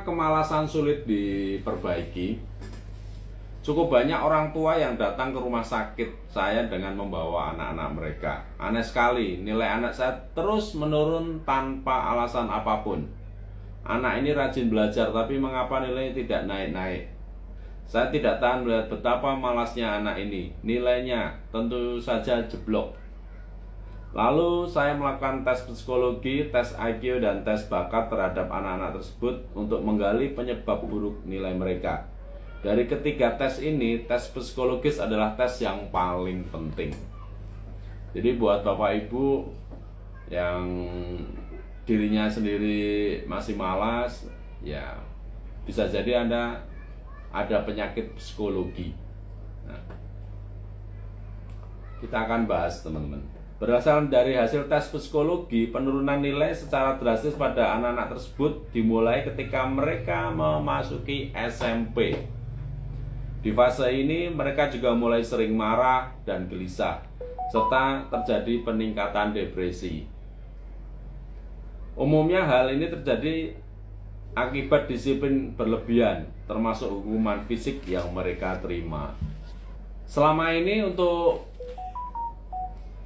kemalasan sulit diperbaiki, cukup banyak orang tua yang datang ke rumah sakit saya dengan membawa anak-anak mereka. Aneh sekali, nilai anak saya terus menurun tanpa alasan apapun. Anak ini rajin belajar, tapi mengapa nilainya tidak naik-naik? Saya tidak tahan melihat betapa malasnya anak ini. Nilainya tentu saja jeblok. Lalu saya melakukan tes psikologi, tes IQ, dan tes bakat terhadap anak-anak tersebut untuk menggali penyebab buruk nilai mereka. Dari ketiga tes ini, tes psikologis adalah tes yang paling penting. Jadi buat Bapak Ibu yang dirinya sendiri masih malas, ya bisa jadi Anda ada penyakit psikologi. Nah, kita akan bahas, teman-teman. Berdasarkan dari hasil tes psikologi, penurunan nilai secara drastis pada anak-anak tersebut dimulai ketika mereka memasuki SMP. Di fase ini, mereka juga mulai sering marah dan gelisah, serta terjadi peningkatan depresi. Umumnya hal ini terjadi akibat disiplin berlebihan, termasuk hukuman fisik yang mereka terima. Selama ini untuk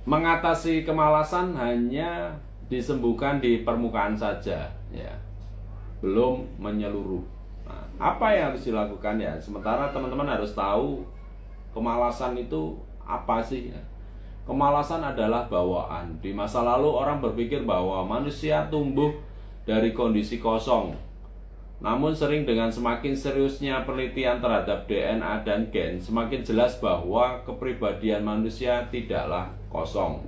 mengatasi kemalasan hanya disembuhkan di permukaan saja, ya, belum menyeluruh. Nah, apa yang harus dilakukan ya? Sementara teman-teman harus tahu kemalasan itu apa sih? Ya? Kemalasan adalah bawaan. Di masa lalu orang berpikir bahwa manusia tumbuh dari kondisi kosong. Namun sering dengan semakin seriusnya penelitian terhadap DNA dan gen, semakin jelas bahwa kepribadian manusia tidaklah kosong.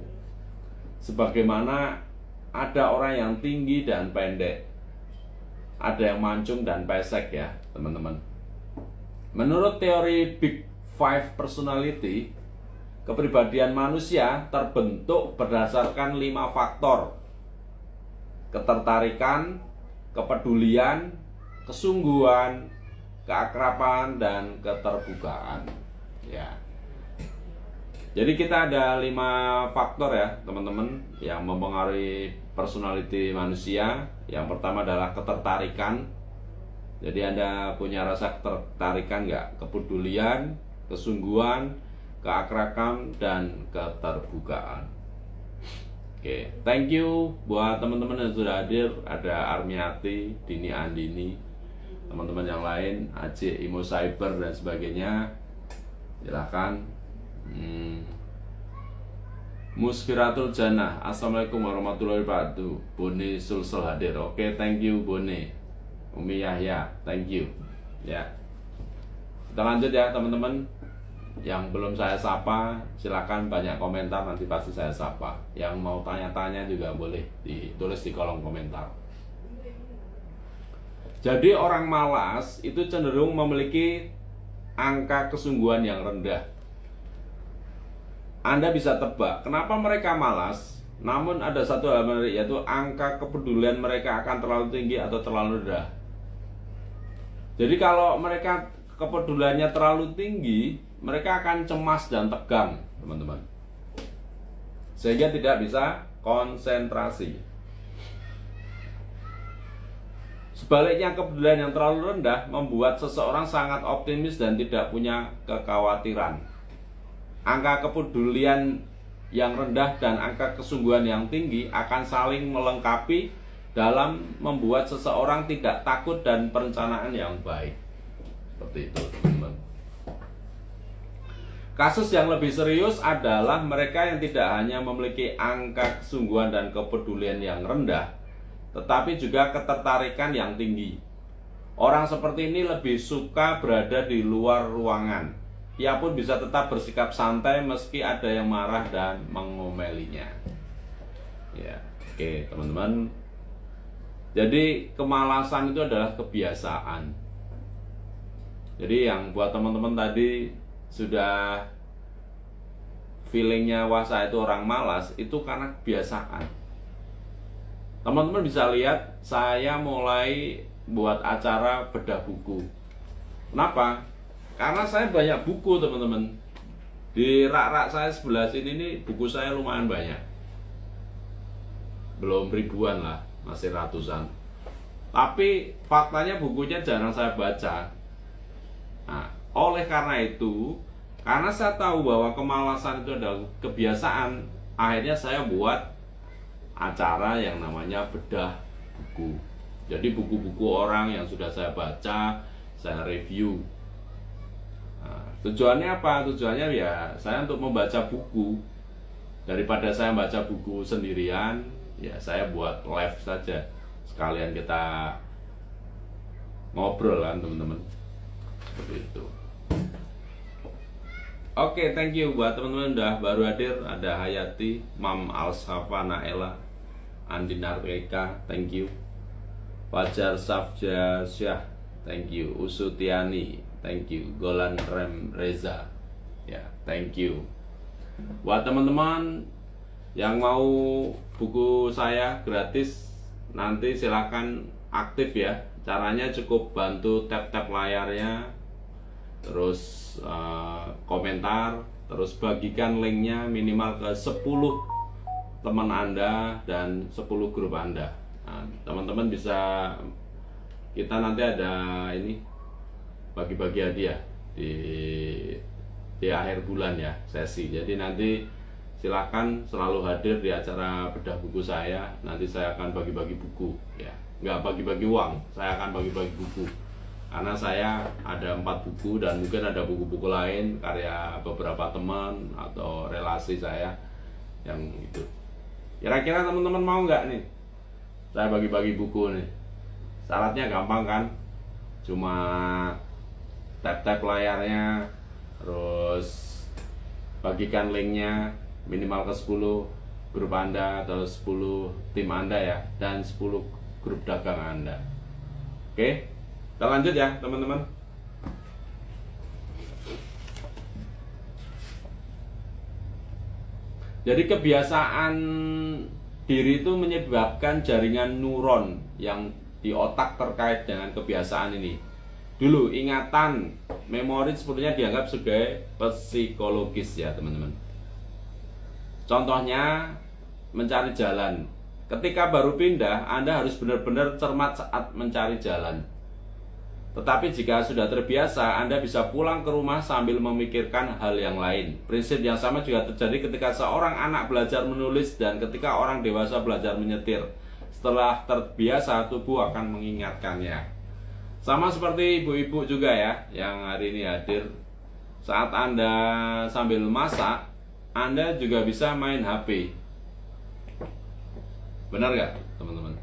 Sebagaimana ada orang yang tinggi dan pendek, ada yang mancung dan pesek ya teman-teman. Menurut teori Big Five Personality, kepribadian manusia terbentuk berdasarkan 5 faktor: ketertarikan, kepedulian, kesungguhan, keakraban, dan keterbukaan. Ya. Jadi kita ada 5 faktor ya teman-teman yang mempengaruhi personality manusia. Yang pertama adalah ketertarikan. Jadi Anda punya rasa ketertarikan nggak? Kepedulian, kesungguhan, keakraban, dan keterbukaan. Oke, thank you buat teman-teman yang sudah hadir. Ada Armiati, Dini Andini, teman-teman yang lain, Aceh, Imo Cyber, dan sebagainya. Silahkan. Musfiratul Jannah, assalamualaikum warahmatullahi wabarakatuh. Bone Sulsel hadir. Oke, thank you Bone. Umi Yahya, thank you. Ya, kita lanjut ya teman-teman. Yang belum saya sapa, silakan banyak komentar, nanti pasti saya sapa. Yang mau tanya-tanya juga boleh ditulis di kolom komentar. Jadi orang malas itu cenderung memiliki angka kesungguhan yang rendah. Anda bisa tebak kenapa mereka malas, namun ada satu hal menarik, yaitu angka kepedulian mereka akan terlalu tinggi atau terlalu rendah. Jadi kalau mereka kepeduliannya terlalu tinggi, mereka akan cemas dan tegang, teman-teman, sehingga tidak bisa konsentrasi. Sebaliknya, kepedulian yang terlalu rendah membuat seseorang sangat optimis dan tidak punya kekhawatiran. Angka kepedulian yang rendah dan angka kesungguhan yang tinggi akan saling melengkapi dalam membuat seseorang tidak takut dan perencanaan yang baik. Seperti itu, teman-teman. Kasus yang lebih serius adalah mereka yang tidak hanya memiliki angka kesungguhan dan kepedulian yang rendah, tetapi juga ketertarikan yang tinggi. Orang seperti ini lebih suka berada di luar ruangan. Ia pun bisa tetap bersikap santai meski ada yang marah dan mengomelinya. Ya, oke teman-teman. Jadi kemalasan itu adalah kebiasaan. Jadi yang buat teman-teman tadi sudah feelingnya wah saya itu orang malas, itu karena kebiasaan. Teman-teman bisa lihat saya mulai buat acara bedah buku. Kenapa? Karena saya banyak buku, teman-teman. Di rak-rak saya sebelah sini nih buku saya lumayan banyak. Belum ribuan lah, masih ratusan. Tapi faktanya bukunya jarang saya baca. Nah, oleh karena itu, karena saya tahu bahwa kemalasan itu adalah kebiasaan, akhirnya saya buat acara yang namanya bedah buku. Jadi buku-buku orang yang sudah saya baca, saya review. Nah, tujuannya apa? Tujuannya ya saya untuk membaca buku. Daripada saya baca buku sendirian, ya saya buat live saja. Sekalian kita ngobrol kan teman-teman. Seperti itu. Oke, thank you buat teman-teman udah baru hadir. Ada Hayati, Mam Alsafa Naela, Andinar Eka, thank you. Fajar Safja Syah, thank you. Usutiani, thank you. Golan Rem Reza, ya, thank you. Buat teman-teman yang mau buku saya gratis, nanti silakan aktif ya. Caranya cukup bantu tap-tap layarnya, terus komentar, terus bagikan linknya minimal ke 10 teman Anda dan 10 grup Anda. Nah, teman-teman bisa, kita nanti ada ini bagi-bagi hadiah di akhir bulan ya, sesi. Jadi nanti silakan selalu hadir di acara bedah buku saya. Nanti saya akan bagi-bagi buku ya, nggak bagi-bagi uang, saya akan bagi-bagi buku. Karena saya ada 4 buku dan mungkin ada buku-buku lain karya beberapa teman atau relasi saya yang itu. Kira-kira teman-teman mau nggak nih saya bagi-bagi buku nih? Syaratnya gampang kan? Cuma tap-tap layarnya, terus bagikan linknya minimal ke 10 grup Anda atau 10 tim Anda ya, dan 10 grup dagang Anda. Oke, kita lanjut ya teman-teman. Jadi kebiasaan diri itu menyebabkan jaringan neuron yang di otak terkait dengan kebiasaan ini. Dulu ingatan, memori sepertinya dianggap sebagai psikologis ya teman-teman. Contohnya mencari jalan. Ketika baru pindah, Anda harus benar-benar cermat saat mencari jalan. Tetapi jika sudah terbiasa, Anda bisa pulang ke rumah sambil memikirkan hal yang lain. Prinsip yang sama juga terjadi ketika seorang anak belajar menulis dan ketika orang dewasa belajar menyetir. Setelah terbiasa, tubuh akan mengingatkannya. Sama seperti ibu-ibu juga ya, yang hari ini hadir. Saat Anda sambil masak, Anda juga bisa main HP. Benar nggak teman-teman?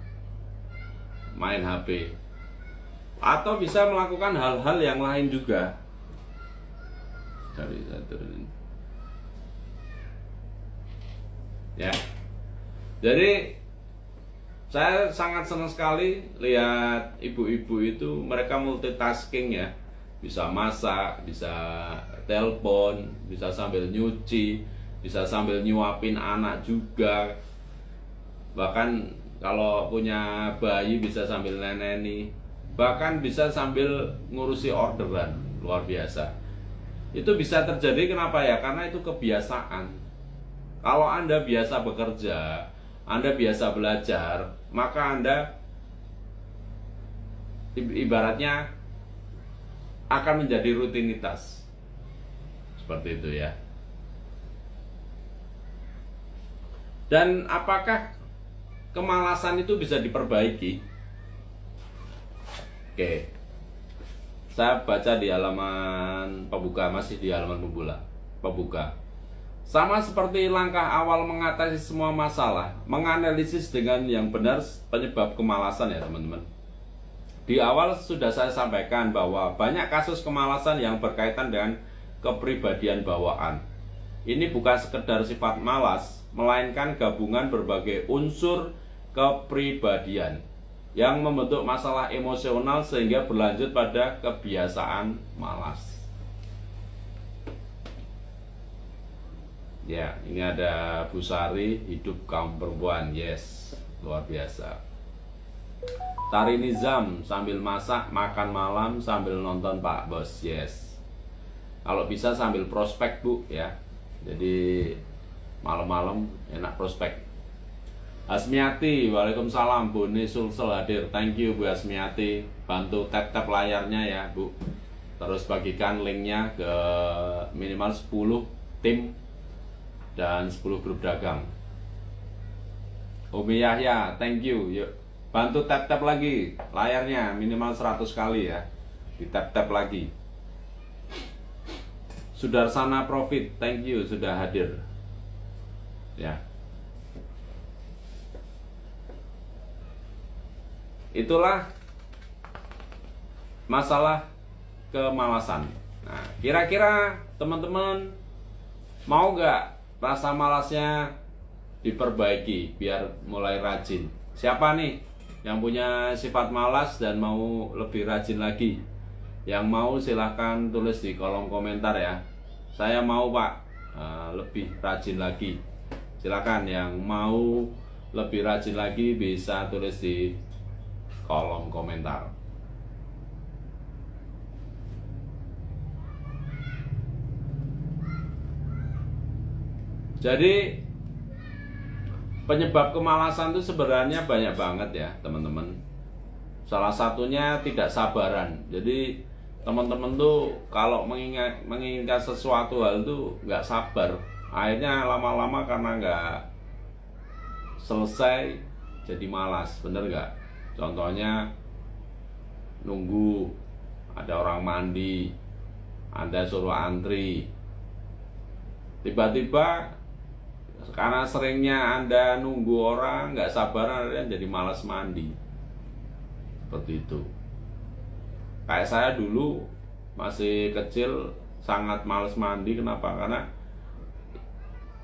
Main HP. Atau bisa melakukan hal-hal yang lain juga. Cari satu ini. Ya. Jadi saya sangat senang sekali lihat ibu-ibu itu, mereka multitasking ya. Bisa masak, bisa telepon, bisa sambil nyuci, bisa sambil nyuapin anak juga. Bahkan kalau punya bayi bisa sambil neneni. Bahkan bisa sambil ngurusi orderan. Luar biasa. Itu bisa terjadi kenapa ya? Karena itu kebiasaan. Kalau Anda biasa bekerja, Anda biasa belajar, maka Anda ibaratnya akan menjadi rutinitas. Seperti itu ya. Dan apakah kemalasan itu bisa diperbaiki? Oke, saya baca di halaman pembuka, masih di halaman pembuka. Sama seperti langkah awal mengatasi semua masalah, menganalisis dengan yang benar penyebab kemalasan ya teman-teman. Di awal sudah saya sampaikan bahwa banyak kasus kemalasan yang berkaitan dengan kepribadian bawaan. Ini bukan sekedar sifat malas, melainkan gabungan berbagai unsur kepribadian yang membentuk masalah emosional sehingga berlanjut pada kebiasaan malas. Ya, ini ada Busari, hidup kaum perempuan. Yes, luar biasa. Tari Nizam, sambil masak, makan malam, sambil nonton Pak Bos. Yes. Kalau bisa sambil prospek Bu ya. Jadi malam-malam enak prospek. Asmiati, waalaikumsalam. Bone Sulsel hadir, thank you Bu Asmiati. Bantu tap layarnya ya Bu. Terus bagikan linknya ke minimal 10 tim dan 10 grup dagang. Umi Yahya, thank you. Yuk, bantu tap lagi layarnya minimal 100 kali ya. Di tap lagi. Sudarsana Profit, thank you sudah hadir. Ya. Itulah masalah kemalasan. Nah, kira-kira teman-teman mau nggak rasa malasnya diperbaiki biar mulai rajin? Siapa nih yang punya sifat malas dan mau lebih rajin lagi? Yang mau silahkan tulis di kolom komentar ya. Saya mau Pak lebih rajin lagi. Silakan yang mau lebih rajin lagi bisa tulis di kolom komentar. Jadi penyebab kemalasan itu sebenarnya banyak banget ya teman-teman. Salah satunya tidak sabaran. Jadi teman-teman tuh kalau menginginkan sesuatu hal itu nggak sabar. Akhirnya lama-lama karena nggak selesai jadi malas, bener nggak? Contohnya nunggu ada orang mandi, Anda suruh antri, tiba-tiba karena seringnya Anda nunggu orang nggak sabaran, akhirnya jadi malas mandi. Seperti itu. Kayak saya dulu masih kecil sangat malas mandi. Kenapa? Karena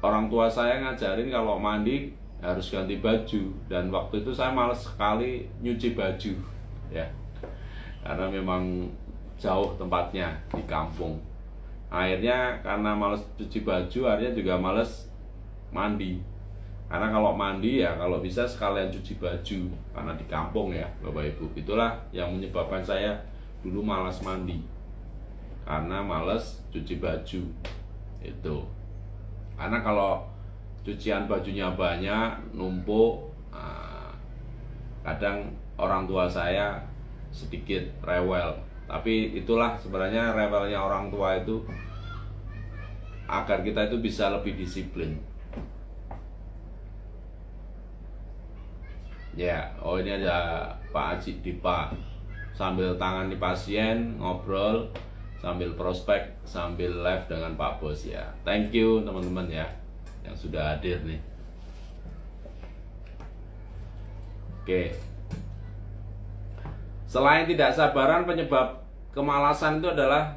orang tua saya ngajarin kalau mandi harus ganti baju, dan waktu itu saya malas sekali nyuci baju ya, karena memang jauh tempatnya di kampung. Akhirnya karena malas cuci baju, akhirnya juga malas mandi. Karena kalau mandi ya kalau bisa sekalian cuci baju, karena di kampung ya Bapak Ibu. Itulah yang menyebabkan saya dulu malas mandi, karena malas cuci baju itu. Karena kalau cucian bajunya banyak, numpuk, kadang orang tua saya sedikit rewel. Tapi itulah sebenarnya rewelnya orang tua itu agar kita itu bisa lebih disiplin. Ya, oh ini ada Pak Haji Dipa, sambil tangani pasien, ngobrol, sambil prospek, sambil live dengan Pak Bos ya. Thank you teman-teman ya yang sudah hadir nih. Oke. Selain tidak sabaran, penyebab kemalasan itu adalah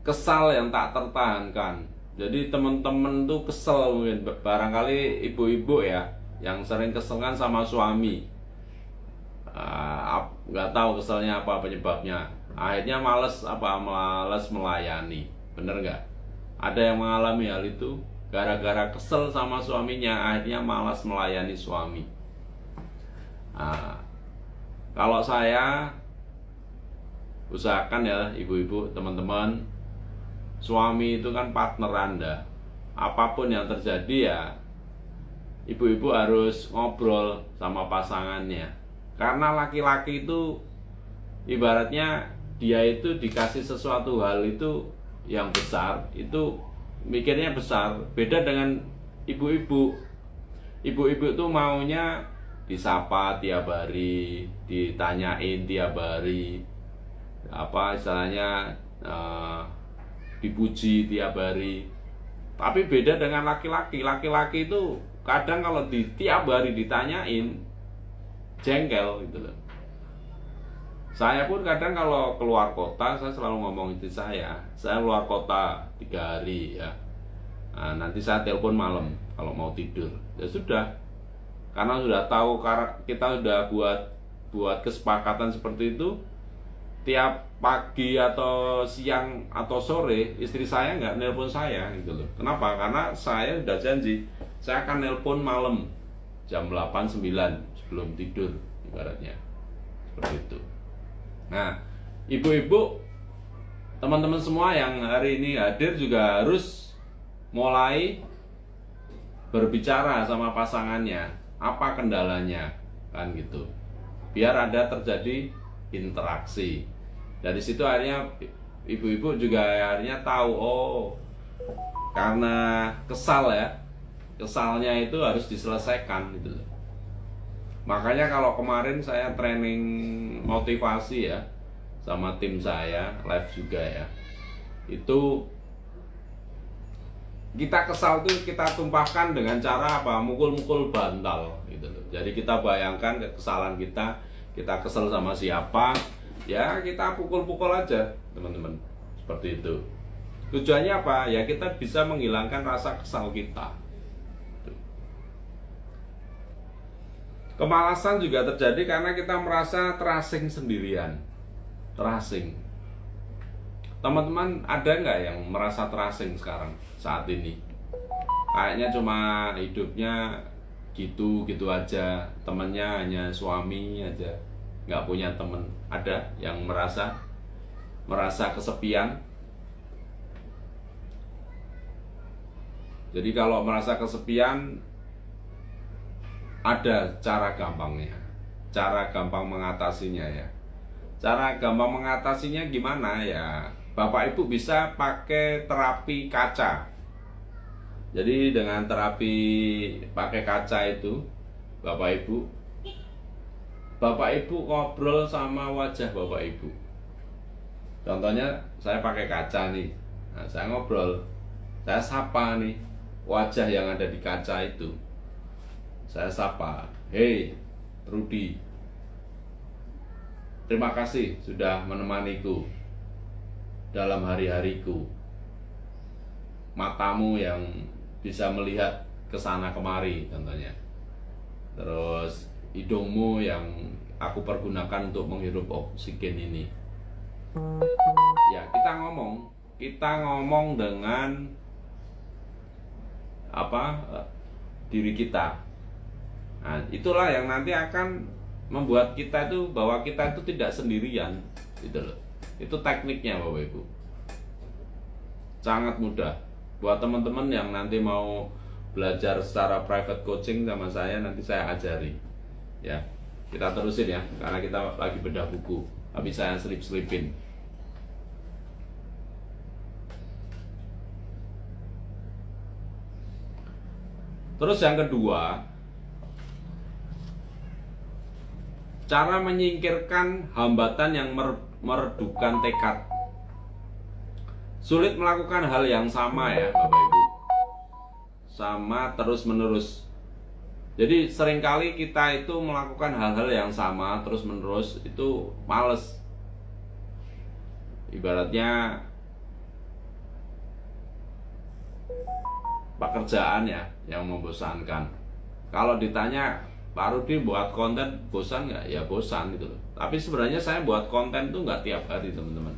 kesal yang tak tertahankan. Jadi teman-teman tuh kesel, mungkin barangkali ibu-ibu ya yang sering kesel kan sama suami. Nggak tahu keselnya apa penyebabnya. Akhirnya males melayani. Bener nggak? Ada yang mengalami hal itu? Gara-gara kesel sama suaminya, akhirnya malas melayani suami. Kalau saya usahakan ya ibu-ibu, teman-teman, suami itu kan partner Anda. Apapun yang terjadi ya ibu-ibu harus ngobrol sama pasangannya. Karena laki-laki itu ibaratnya dia itu dikasih sesuatu hal itu yang besar, itu mikirnya besar. Beda dengan ibu-ibu. Ibu-ibu tuh maunya disapa tiap hari, ditanyain tiap hari, apa istilahnya, dipuji tiap hari. Tapi beda dengan laki-laki. Laki-laki itu kadang kalau tiap hari ditanyain jengkel gitu loh. Saya pun kadang kalau keluar kota, saya selalu ngomong istri saya keluar kota 3 hari ya. Nanti saya telepon malam kalau mau tidur. Ya sudah, karena sudah tahu, kita sudah buat kesepakatan seperti itu. Tiap pagi atau siang atau sore istri saya nggak nelpon saya gitu loh. Kenapa? Karena saya sudah janji saya akan nelpon malam jam 8-9 sebelum tidur ibaratnya. Seperti itu. Nah, ibu-ibu, teman-teman semua yang hari ini hadir juga harus mulai berbicara sama pasangannya. apa kendalanya, kan gitu. Biar ada terjadi interaksi. Dari situ akhirnya ibu-ibu juga akhirnya tahu, oh karena kesal ya, kesalnya itu harus diselesaikan gitu. Makanya kalau kemarin saya training motivasi ya sama tim saya, live juga ya, itu kita kesal tuh kita tumpahkan dengan cara apa? Mukul-mukul bantal gitu loh. Jadi kita bayangkan kesalahan kita kesel sama siapa, ya kita pukul-pukul aja teman-teman. Seperti itu. Tujuannya apa? Ya kita bisa menghilangkan rasa kesal kita. Kemalasan juga terjadi karena kita merasa terasing sendirian. Terasing. Teman-teman ada nggak yang merasa terasing sekarang saat ini? Kayaknya cuma hidupnya gitu-gitu aja, temennya hanya suami aja, nggak punya temen. Ada yang merasa kesepian? Jadi kalau merasa kesepian, ada cara gampangnya, cara gampang mengatasinya ya. Cara gampang mengatasinya gimana ya? Bapak Ibu bisa pakai terapi kaca. Jadi dengan terapi pakai kaca itu, Bapak Ibu ngobrol sama wajah Bapak Ibu. Contohnya saya pakai kaca nih. Nah, saya ngobrol, saya sapa nih wajah yang ada di kaca itu. Saya sapa, "Hei, Rudy, terima kasih sudah menemaniku dalam hari-hariku. Matamu yang bisa melihat ke sana kemari contohnya. Terus hidungmu yang aku pergunakan untuk menghirup oksigen ini." Ya, kita ngomong dengan diri kita. Nah, itulah yang nanti akan membuat kita itu bahwa kita itu tidak sendirian gitu loh. Itu tekniknya Bapak Ibu. Sangat mudah. Buat teman-teman yang nanti mau belajar secara private coaching sama saya, nanti saya ajari. Ya. Kita terusin ya, karena kita lagi bedah buku. Tapi saya selip-selipin. Terus yang kedua, cara menyingkirkan hambatan yang meredukan tekad. Sulit melakukan hal yang sama ya Bapak Ibu, sama terus menerus. Jadi seringkali kita itu melakukan hal-hal yang sama terus menerus, itu males. Ibaratnya pekerjaan ya yang membosankan. Kalau ditanya, Pak Rudi buat konten bosan nggak? Ya bosan gitu loh. Tapi sebenarnya saya buat konten tuh nggak tiap hari teman-teman.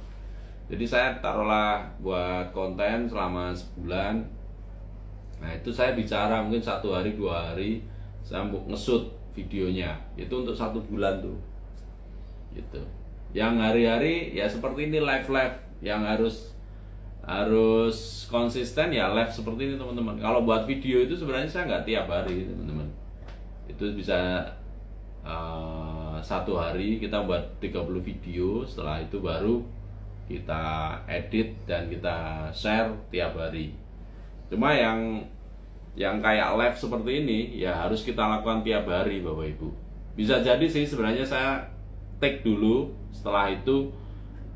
Jadi saya taruhlah buat konten selama sebulan. Nah itu saya bicara mungkin 1 hari 2 hari, saya nge-shoot videonya. Itu untuk 1 bulan tuh. Gitu. Yang hari-hari ya seperti ini live yang harus konsisten ya live seperti ini teman-teman. Kalau buat video itu sebenarnya saya nggak tiap hari teman-teman. Itu bisa 1 hari kita buat 30 video, setelah itu baru kita edit dan kita share tiap hari. Cuma yang kayak live seperti ini ya harus kita lakukan tiap hari Bapak Ibu. Bisa jadi sih sebenarnya saya take dulu, setelah itu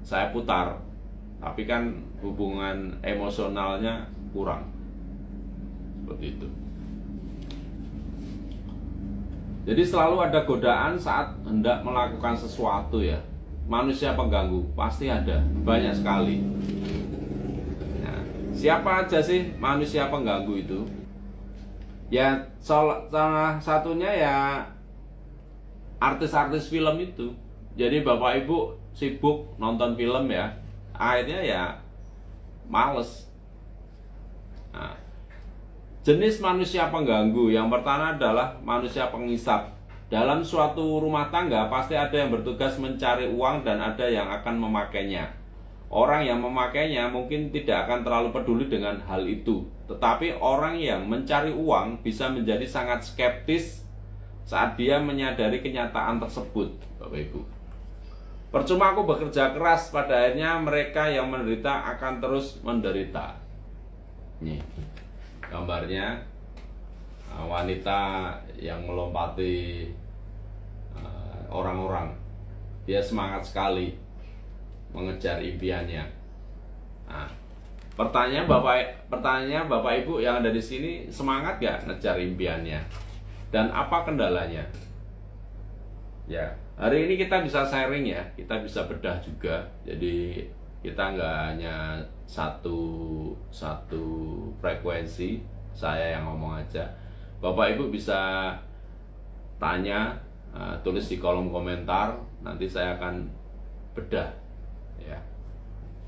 saya putar. Tapi kan hubungan emosionalnya kurang. Seperti itu. Jadi selalu ada godaan saat hendak melakukan sesuatu ya. Manusia pengganggu pasti ada, banyak sekali. Nah, siapa aja sih manusia pengganggu itu? Ya salah satunya ya artis-artis film itu. Jadi Bapak Ibu sibuk nonton film ya, akhirnya ya males. Nah, jenis manusia pengganggu yang pertama adalah manusia pengisap. Dalam suatu rumah tangga pasti ada yang bertugas mencari uang dan ada yang akan memakainya. Orang yang memakainya mungkin tidak akan terlalu peduli dengan hal itu. Tetapi orang yang mencari uang bisa menjadi sangat skeptis saat dia menyadari kenyataan tersebut, Bapak Ibu. Percuma aku bekerja keras, pada akhirnya mereka yang menderita akan terus menderita. Nih gambarnya wanita yang melompati orang-orang. Dia semangat sekali mengejar impiannya. Nah, pertanyaan Bapak Ibu yang ada di sini, semangat gak ngejar impiannya? Dan apa kendalanya? Ya, hari ini kita bisa sharing ya, kita bisa bedah juga. Jadi kita nggak hanya satu frekuensi, saya yang ngomong aja. Bapak Ibu bisa tanya, tulis di kolom komentar, nanti saya akan bedah ya,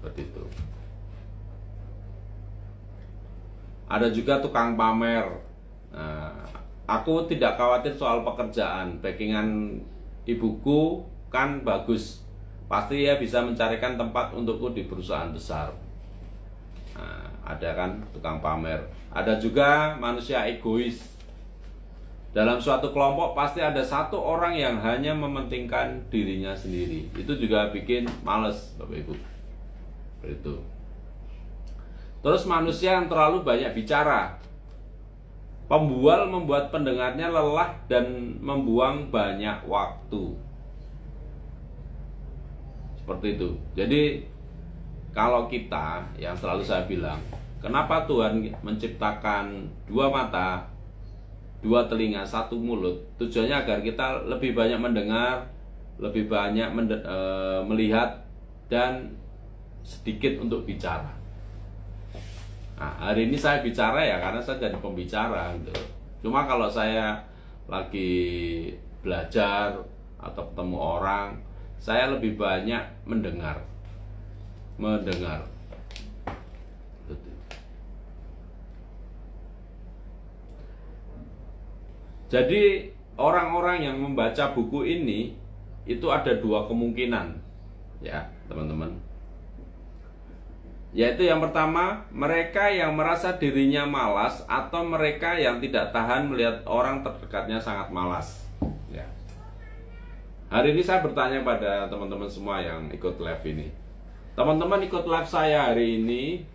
seperti itu. Ada juga tukang pamer. Aku tidak khawatir soal pekerjaan, backingan ibuku kan bagus, pasti ya bisa mencarikan tempat untukku di perusahaan besar. Ada kan tukang pamer. Ada juga manusia egois. Dalam suatu kelompok pasti ada satu orang yang hanya mementingkan dirinya sendiri. Itu juga bikin males, Bapak Ibu. Itu. Terus manusia yang terlalu banyak bicara. Pembual membuat pendengarnya lelah dan membuang banyak waktu. Seperti itu. Jadi kalau kita, yang selalu saya bilang, kenapa Tuhan menciptakan dua mata, dua telinga, satu mulut? Tujuannya agar kita lebih banyak mendengar, lebih banyak melihat, dan sedikit untuk bicara. Nah, hari ini saya bicara ya karena saya jadi pembicara gitu. Cuma kalau saya lagi belajar atau ketemu orang, saya lebih banyak mendengar. Jadi orang-orang yang membaca buku ini itu ada dua kemungkinan ya teman-teman. Yaitu yang pertama, mereka yang merasa dirinya malas, atau mereka yang tidak tahan melihat orang terdekatnya sangat malas ya. Hari ini saya bertanya pada teman-teman semua yang ikut live ini. Teman-teman ikut live saya hari ini,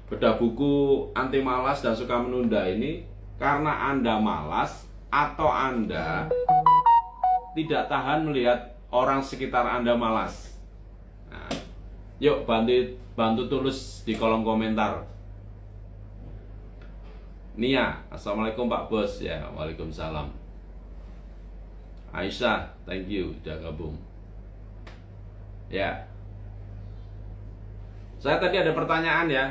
bedah buku anti malas dan suka menunda ini, karena Anda malas atau Anda tidak tahan melihat orang sekitar Anda malas? Nah, yuk bantu tulis di kolom komentar. Nia, assalamualaikum Pak Bos ya, waalaikumsalam. Aisyah, thank you udah gabung. Ya, saya tadi ada pertanyaan ya.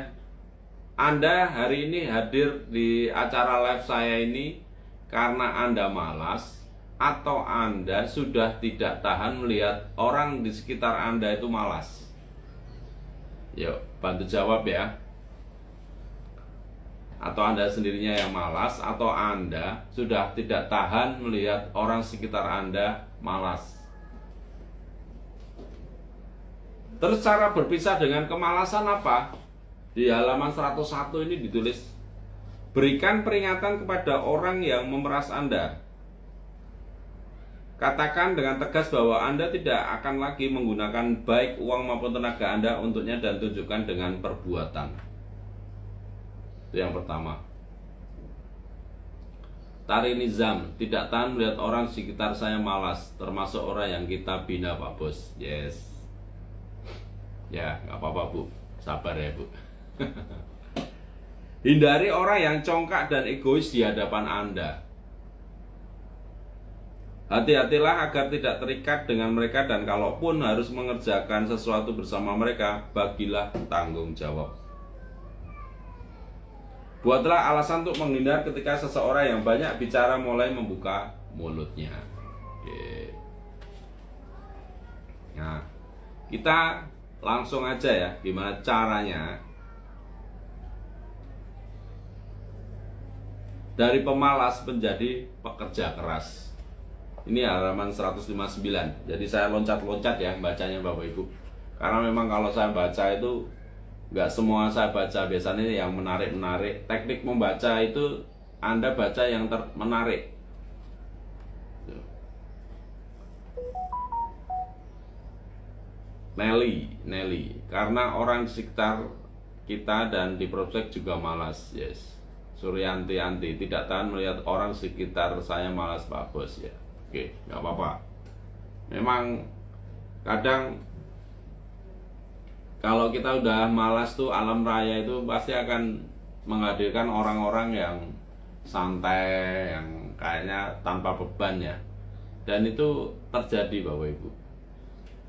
Anda hari ini hadir di acara live saya ini karena Anda malas, atau Anda sudah tidak tahan melihat orang di sekitar Anda itu malas? Yuk, bantu jawab ya. Atau Anda sendirinya yang malas, atau Anda sudah tidak tahan melihat orang sekitar Anda malas? Terus cara berpisah dengan kemalasan apa? Di halaman 101 ini ditulis, berikan peringatan kepada orang yang memeras Anda. Katakan dengan tegas bahwa Anda tidak akan lagi menggunakan baik uang maupun tenaga Anda untuknya, dan tunjukkan dengan perbuatan. Itu yang pertama. Tari Nizam, tidak tahan melihat orang sekitar saya malas, termasuk orang yang kita bina Pak Bos. Yes. Ya, nggak apa-apa Bu, sabar ya Bu. Hindari orang yang congkak dan egois di hadapan Anda. Hati-hatilah agar tidak terikat dengan mereka, dan kalaupun harus mengerjakan sesuatu bersama mereka, bagilah tanggung jawab. Buatlah alasan untuk menghindar ketika seseorang yang banyak bicara mulai membuka mulutnya. Oke. Nah, kita langsung aja ya, gimana caranya dari pemalas menjadi pekerja keras. Ini halaman 159. Jadi saya loncat-loncat ya bacanya Bapak Ibu, karena memang kalau saya baca itu nggak semua saya baca, biasanya yang menarik-menarik. Teknik membaca itu Anda baca yang menarik. Nelly, karena orang di sekitar kita dan di project juga malas. Yes. Suryanti Anti, tidak tahan melihat orang sekitar saya malas Pak Bos ya. Oke, nggak apa-apa. Memang kadang kalau kita udah malas tuh, alam raya itu pasti akan menghadirkan orang-orang yang santai, yang kayaknya tanpa beban ya. Dan itu terjadi Bapak Ibu.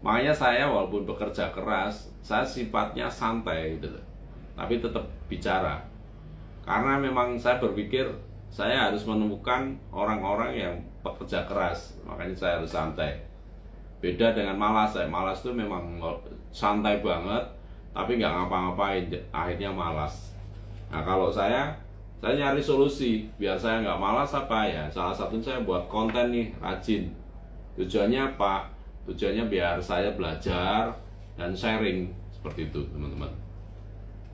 Makanya saya walaupun bekerja keras, saya sifatnya santai gitu loh. Tapi tetap bicara. Karena memang saya berpikir saya harus menemukan orang-orang yang pekerja keras. Makanya saya harus santai. Beda dengan malas. Saya malas tuh memang santai banget, tapi nggak ngapa-ngapain, akhirnya malas. Nah kalau saya nyari solusi biar saya nggak malas apa ya. Salah satunya saya buat konten nih, rajin. Tujuannya apa? Tujuannya biar saya belajar dan sharing, seperti itu teman-teman.